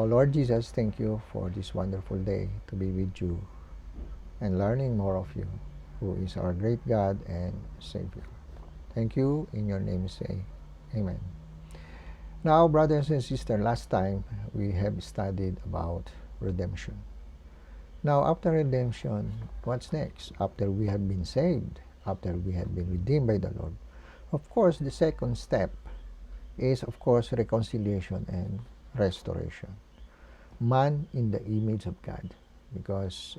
Lord Jesus, thank you for this wonderful day to be with you and learning more of you, who is our great God and Savior. Thank you. In your name say, Amen. Now, brothers and sisters, last time we have studied about redemption. Now, after redemption, what's next? After we have been saved, after we have been redeemed by the Lord, of course, the second step is, of course, reconciliation and restoration. Man in the image of God. Because,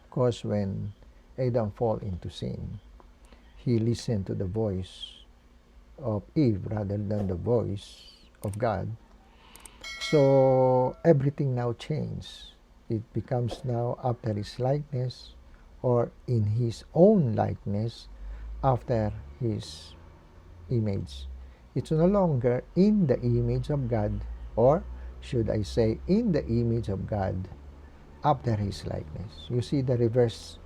of course, when Adam fell into sin, he listened to the voice of Eve rather than the voice of God. So everything now changed. It becomes now after his likeness, or in his own likeness, after his image. It's no longer in the image of God, or should I say in the image of God after his likeness. You see the reverse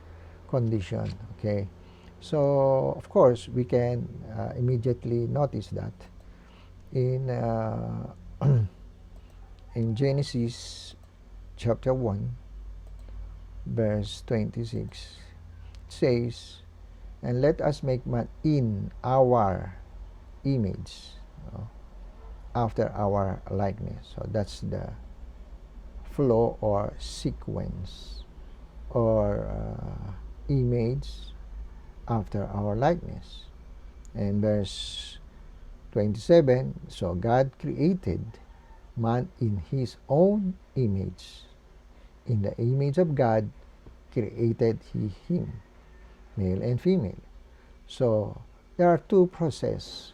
condition, okay? So, of course, we can immediately notice that in in Genesis chapter 1, verse 26, it says, "And let us make man in our image, after our likeness." So that's the flow or sequence, or image after our likeness. And verse 27, so God created man in his own image. In the image of God created he him, male and female. So there are two processes,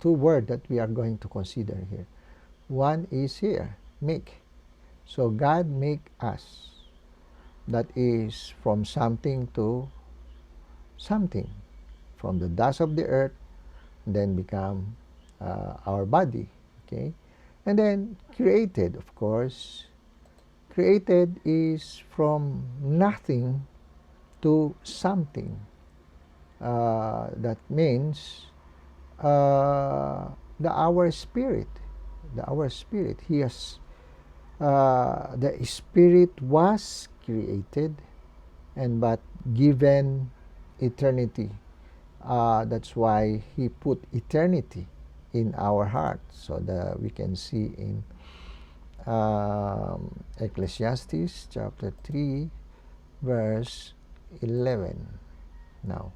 two words that we are going to consider here. One is here, make. So God make us. That is from something to something. From the dust of the earth, then become our body. Okay? And then created, of course. Created is from nothing to something. That means our spirit. Our spirit. He has, the spirit was created, and but given eternity. That's why he put eternity in our heart, so that we can see in Ecclesiastes chapter 3, verse 11. Now,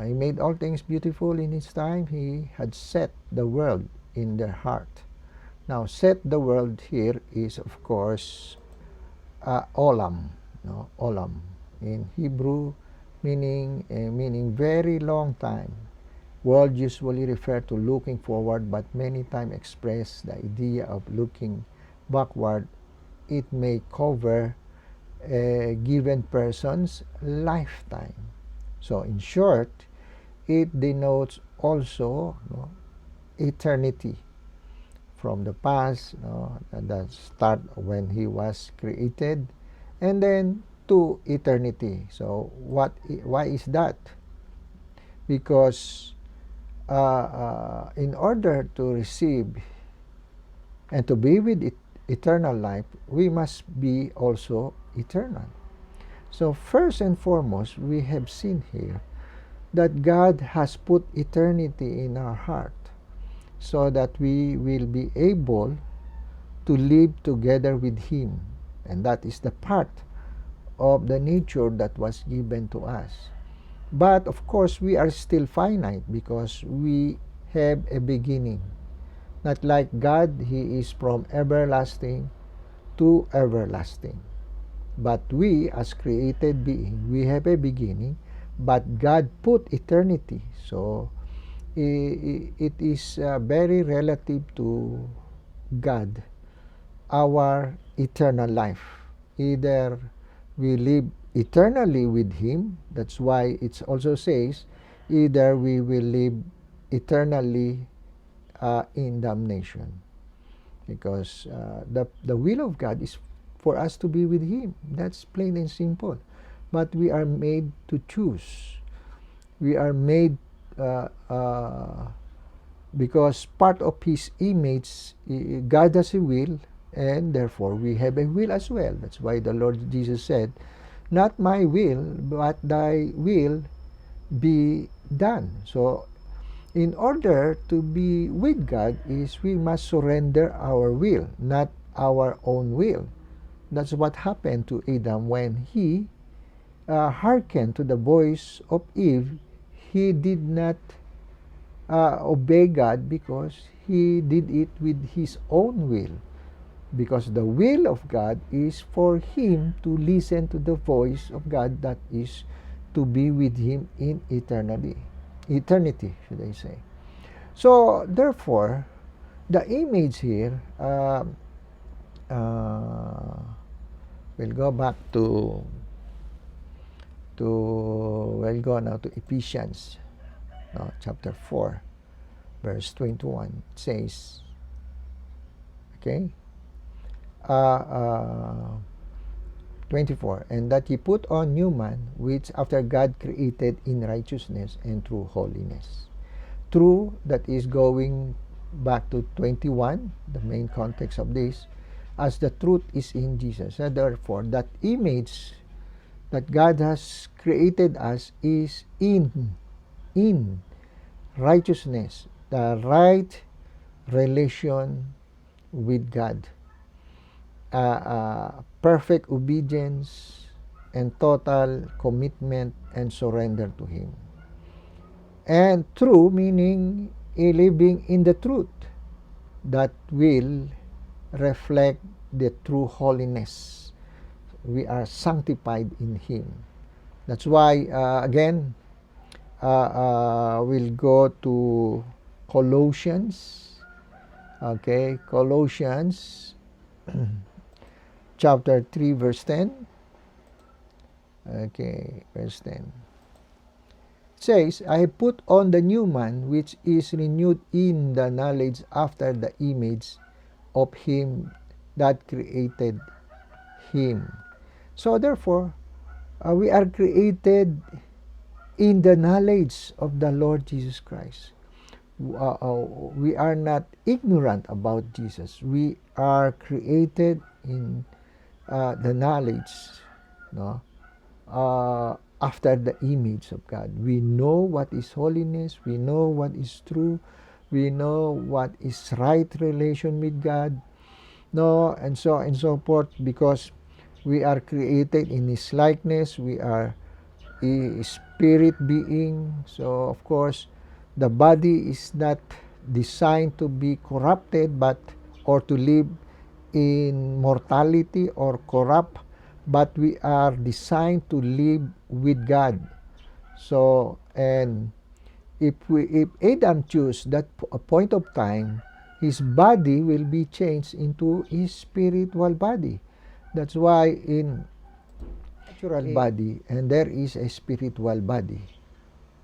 he made all things beautiful in his time. He had set the world in their heart. Now, set the world here is, of course, olam. No? Olam. In Hebrew, meaning very long time. World usually refer to looking forward, but many times express the idea of looking backward. It may cover a given person's lifetime. So in short, it denotes also eternity from the past, that start when he was created, and then to eternity. So why is that? Because in order to receive and to be with eternal life, we must be also eternal. So first and foremost, we have seen here that God has put eternity in our heart, so that we will be able to live together with him. And that is the part of the nature that was given to us. But of course, we are still finite, because we have a beginning. Not like God, he is from everlasting to everlasting. But we, as created being, we have a beginning, but God put eternity. So it is very relative to God, our eternal life. Either we live eternally with him, that's why it also says, either we will live eternally in damnation. Because the will of God is for us to be with him. That's plain and simple. But we are made to choose. We are made because part of his image, God has a will, and therefore we have a will as well. That's why the Lord Jesus said, not my will, but thy will be done. So in order to be with God is we must surrender our will, not our own will. That's what happened to Adam when he hearkened to the voice of Eve. He did not obey God because he did it with his own will. Because the will of God is for him to listen to the voice of God, that is to be with him in eternity, should I say. So therefore, the image here, we'll go back we'll go now to Ephesians, chapter 4, verse 21. It says, okay, 24, and that ye put on new man, which after God created in righteousness and true holiness. True, that is going back to 21, the main context of this, as the truth is in Jesus. And therefore, that image that God has created us is in righteousness, the right relation with God, perfect obedience and total commitment and surrender to Him. And true, meaning a living in the truth that will reflect the true holiness. We are sanctified in Him. That's why, again, we'll go to Colossians. Okay, Colossians chapter 3, verse 10. Okay, verse 10. It says, I have put on the new man, which is renewed in the knowledge after the image of him that created him. So therefore, we are created in the knowledge of the Lord Jesus Christ. We are not ignorant about Jesus. We are created in the knowledge, after the image of God. We know what is holiness. We know what is true. We know what is right relation with God. And so on and so forth, because we are created in His likeness. We are a spirit being. So of course, the body is not designed to be corrupted, or to live in mortality or corrupt, but we are designed to live with God. So, and if Adam choose that a point of time, his body will be changed into his spiritual body. That's why in natural body and there is a spiritual body.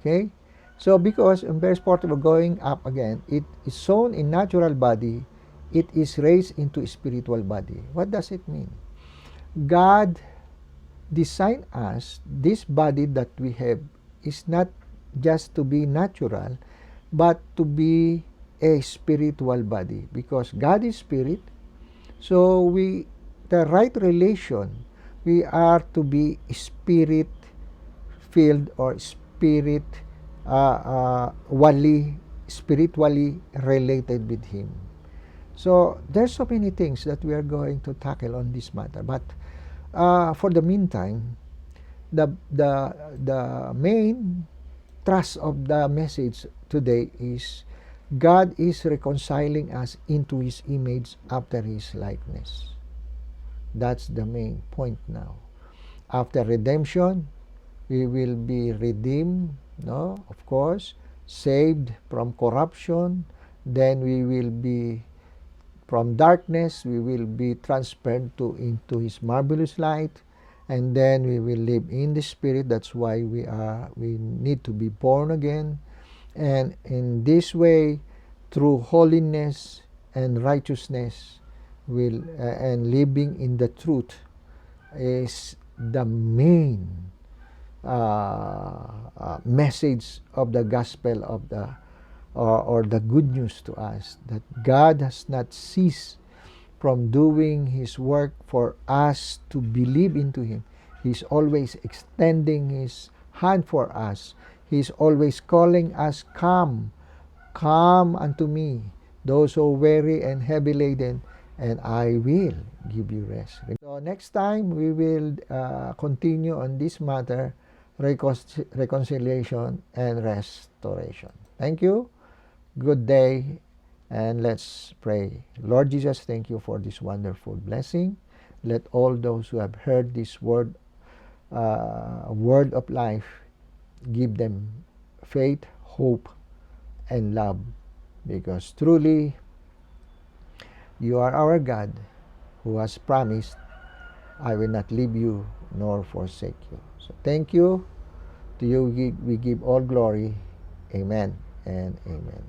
Okay? So because in verse 40 we're going up again, it is sown in natural body, it is raised into a spiritual body. What does it mean? God designed us, this body that we have is not just to be natural, but to be a spiritual body, because God is spirit. So the right relation, we are to be spirit filled or spiritually related with Him. So there's so many things that we are going to tackle on this matter, but for the meantime, the main thrust of the message today is God is reconciling us into His image after His likeness. That's the main point now. After redemption, we will be redeemed, of course, saved from corruption. Then we will be from darkness, we will be transferred into His marvelous light, and then we will live in the Spirit. That's why we need to be born again, and in this way, through holiness and righteousness, and living in the truth is the main message of the gospel of the or the good news to us, that God has not ceased from doing His work for us to believe into Him. He's always extending His hand for us. He's always calling us, come, come unto me, those who are weary and heavy laden, and I will give you rest. So next time, we will continue on this matter, reconciliation and restoration. Thank you. Good day. And let's pray. Lord Jesus, thank you for this wonderful blessing. Let all those who have heard this word of life, give them faith, hope, and love. Because truly, you are our God who has promised, I will not leave you nor forsake you. So thank you. To you we give all glory. Amen and amen.